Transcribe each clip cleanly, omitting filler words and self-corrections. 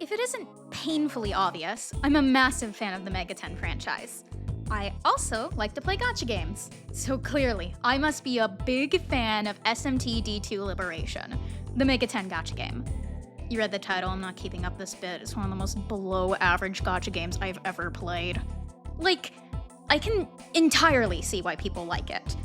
If it isn't painfully obvious, I'm a massive fan of the Megaten franchise. I also like to play gacha games, so clearly I must be a big fan of SMT D2 Liberation, the Megaten gacha game. You read the title, I'm not keeping up this bit, it's one of the most below average gacha games I've ever played. Like, I can entirely see why people like it,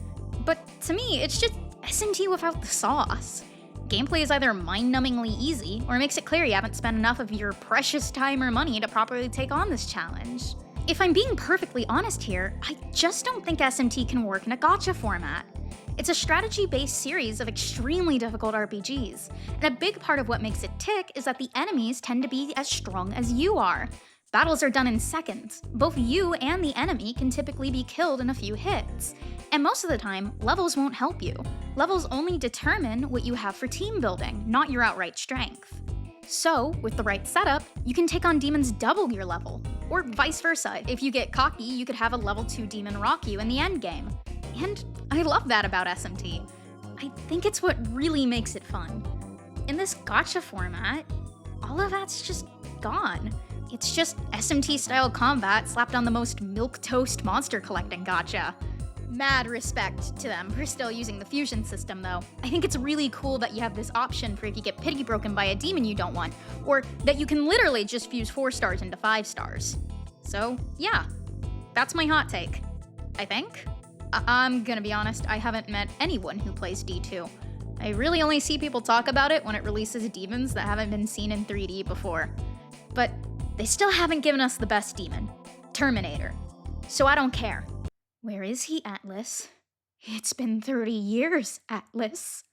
but to me it's just SMT without the sauce. Gameplay is either mind-numbingly easy, or makes it clear you haven't spent enough of your precious time or money to properly take on this challenge. If I'm being perfectly honest here, I just don't think SMT can work in a gacha format. It's a strategy-based series of extremely difficult RPGs, and a big part of what makes it tick is that the enemies tend to be as strong as you are. Battles are done in seconds. Both you and the enemy can typically be killed in a few hits. And most of the time, levels won't help you. Levels only determine what you have for team building, not your outright strength. So, with the right setup, you can take on demons double your level. Or vice versa, if you get cocky, you could have a level 2 demon rock you in the endgame. And I love that about SMT. I think it's what really makes it fun. In this gacha format, all of that's just gone. It's just SMT-style combat slapped on the most milquetoast monster collecting gacha. Mad respect to them for still using the fusion system though. I think it's really cool that you have this option for if you get pity broken by a demon you don't want, or that you can literally just fuse 4 stars into 5 stars. So yeah, that's my hot take. I think. I'm gonna be honest, I haven't met anyone who plays D2. I really only see people talk about it when it releases demons that haven't been seen in 3D before. But they still haven't given us the best demon, Terminator. So I don't care. Where is he, Atlas? It's been 30 years, Atlas.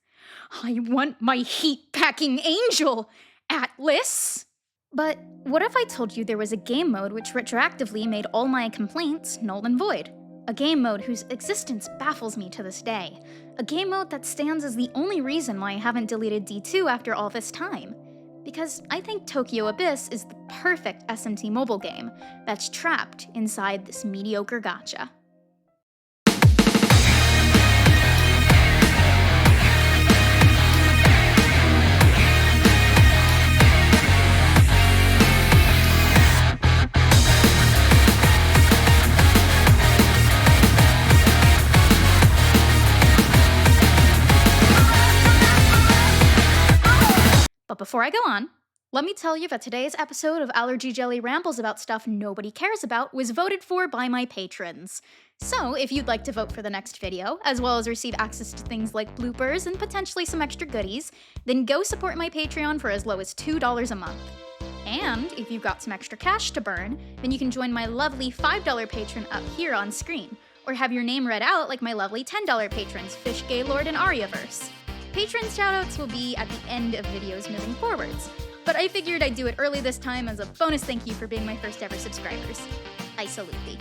I want my heat-packing angel, Atlas! But what if I told you there was a game mode which retroactively made all my complaints null and void? A game mode whose existence baffles me to this day. A game mode that stands as the only reason why I haven't deleted D2 after all this time. Because I think Tokyo Abyss is the perfect SMT mobile game that's trapped inside this mediocre gacha. But before I go on, let me tell you that today's episode of Allergy Jelly rambles about stuff nobody cares about was voted for by my patrons. So if you'd like to vote for the next video, as well as receive access to things like bloopers and potentially some extra goodies, then go support my Patreon for as low as $2 a month. And if you've got some extra cash to burn, then you can join my lovely $5 patron up here on screen, or have your name read out like my lovely $10 patrons Fish, Gaylord, and Aryaverse. Patron shoutouts will be at the end of videos moving forwards, but I figured I'd do it early this time as a bonus thank you for being my first ever subscribers. I salute thee.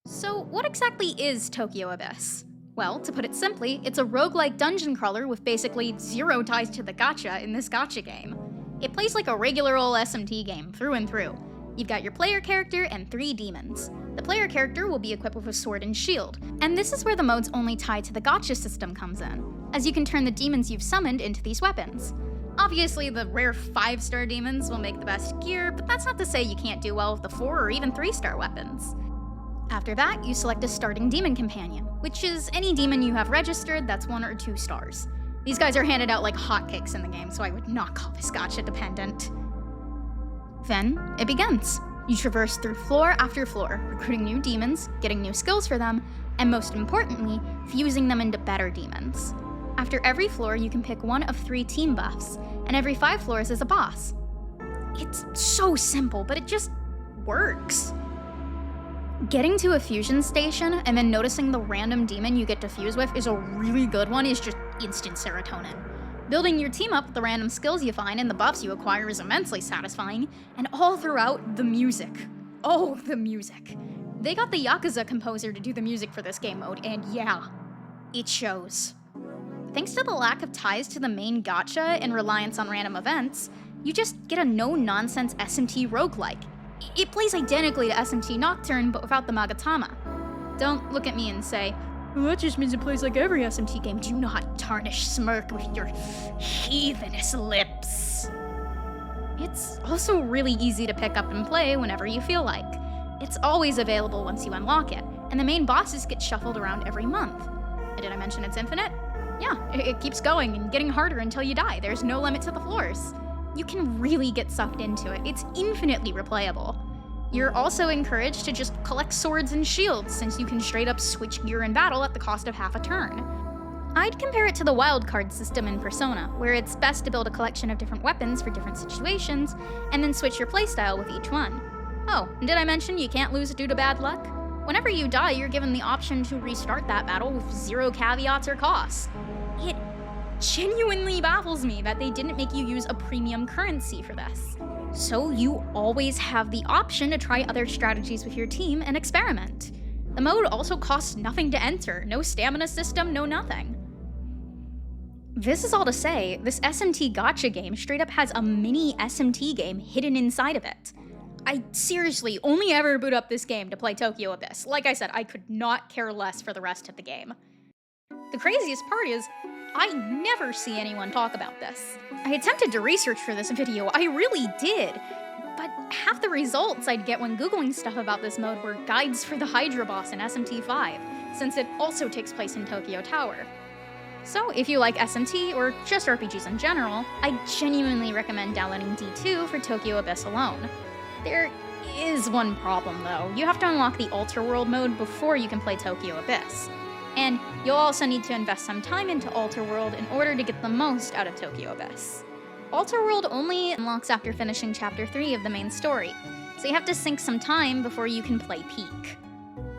So what exactly is Tokyo Abyss? Well, to put it simply, it's a roguelike dungeon crawler with basically zero ties to the gacha in this gacha game. It plays like a regular old SMT game, through and through. You've got your player character and 3 demons. The player character will be equipped with a sword and shield, and this is where the mode's only tie to the gacha system comes in, as you can turn the demons you've summoned into these weapons. Obviously, the rare 5-star demons will make the best gear, but that's not to say you can't do well with the 4 or even 3-star weapons. After that, you select a starting demon companion, which is any demon you have registered that's 1 or 2 stars. These guys are handed out like hotcakes in the game, so I would not call this gacha dependent. Then, it begins. You traverse through floor after floor, recruiting new demons, getting new skills for them, and most importantly, fusing them into better demons. After every floor, you can pick one of 3 team buffs, and every 5 floors is a boss. It's so simple, but it just works. Getting to a fusion station and then noticing the random demon you get to fuse with is a really good one is just instant serotonin. Building your team up with the random skills you find and the buffs you acquire is immensely satisfying, and all throughout, the music. Oh, the music. They got the Yakuza composer to do the music for this game mode, and yeah, it shows. Thanks to the lack of ties to the main gacha and reliance on random events, you just get a no-nonsense SMT roguelike. It plays identically to SMT Nocturne, but without the Magatama. Don't look at me and say, well, that just means it plays like every SMT game. Do not tarnished smirk with your heathenish lips. It's also really easy to pick up and play whenever you feel like. It's always available once you unlock it, and the main bosses get shuffled around every month. And did I mention it's infinite? Yeah, it keeps going and getting harder until you die. There's no limit to the floors. You can really get sucked into it. It's infinitely replayable. You're also encouraged to just collect swords and shields, since you can straight up switch gear in battle at the cost of half a turn. I'd compare it to the wildcard system in Persona, where it's best to build a collection of different weapons for different situations, and then switch your playstyle with each one. Oh, and did I mention you can't lose due to bad luck? Whenever you die, you're given the option to restart that battle with 0 caveats or costs. It genuinely baffles me that they didn't make you use a premium currency for this. So you always have the option to try other strategies with your team and experiment. The mode also costs nothing to enter, no stamina system, no nothing. This is all to say, this SMT Gacha game straight up has a mini SMT game hidden inside of it. I seriously only ever boot up this game to play Tokyo Abyss. Like I said, I could not care less for the rest of the game. The craziest part is, I never see anyone talk about this. I attempted to research for this video, I really did, but half the results I'd get when Googling stuff about this mode were guides for the Hydra boss in SMT 5, since it also takes place in Tokyo Tower. So if you like SMT, or just RPGs in general, I genuinely recommend downloading D2 for Tokyo Abyss alone. There is one problem though. You have to unlock the Alter World mode before you can play Tokyo Abyss. And you'll also need to invest some time into Alter World in order to get the most out of Tokyo Abyss. Alter World only unlocks after finishing Chapter 3 of the main story, so you have to sink some time before you can play Peak.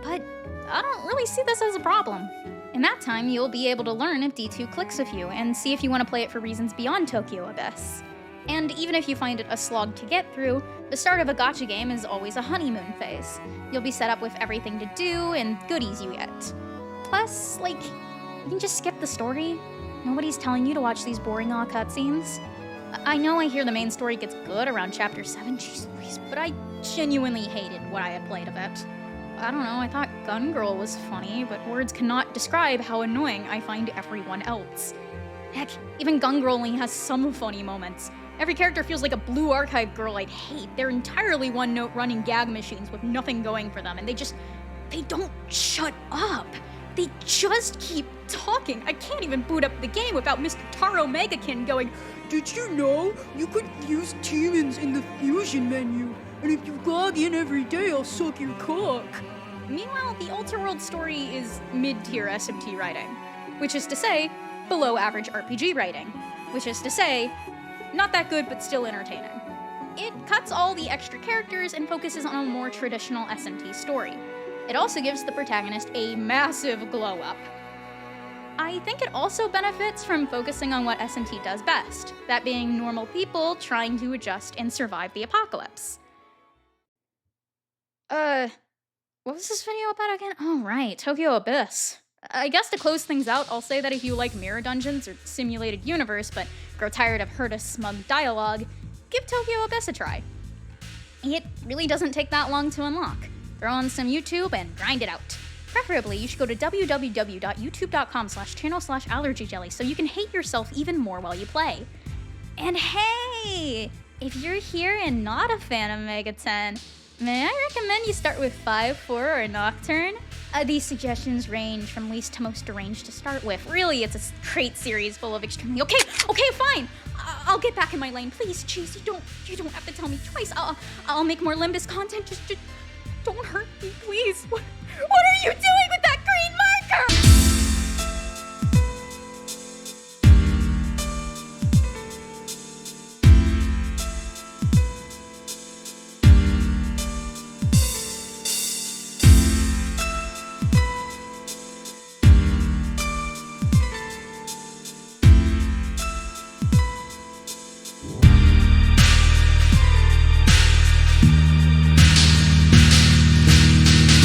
But I don't really see this as a problem. In that time, you'll be able to learn if D2 clicks with you and see if you want to play it for reasons beyond Tokyo Abyss. And even if you find it a slog to get through, the start of a gacha game is always a honeymoon phase. You'll be set up with everything to do and goodies you get. Plus, like, you can just skip the story. Nobody's telling you to watch these boring cutscenes. I know I hear the main story gets good around Chapter 7, jeez Louise, but I genuinely hated what I had played of it. I don't know, I thought Gun Girl was funny, but words cannot describe how annoying I find everyone else. Heck, even Gun Girl only has some funny moments. Every character feels like a Blue Archive girl I'd hate. They're entirely one-note running gag machines with nothing going for them, and they don't shut up. They just keep talking. I can't even boot up the game without Mr. Taro Megaten going, "Did you know you could use demons in the fusion menu? And if you log in every day, I'll suck your cock." Meanwhile, the Alter World story is mid-tier SMT writing, which is to say, below average RPG writing, which is to say, not that good but still entertaining. It cuts all the extra characters and focuses on a more traditional SMT story. It also gives the protagonist a massive glow-up. I think it also benefits from focusing on what SMT does best, that being normal people trying to adjust and survive the apocalypse. What was this video about again? Oh right, Tokyo Abyss. I guess to close things out, I'll say that if you like mirror dungeons or simulated universe, but grow tired of Herta's smug dialogue, give Tokyo Abyss a try. It really doesn't take that long to unlock. Throw on some YouTube and grind it out. Preferably, you should go to www.youtube.com/channel/allergyjelly so you can hate yourself even more while you play. And hey, if you're here and not a fan of Megaten, may I recommend you start with 5, 4, or Nocturne? These suggestions range from least to most deranged to start with. Really, it's a great series full of extremely— Okay, fine! I'll get back in my lane, please. Jeez, you don't have to tell me twice. I'll make more Limbus content.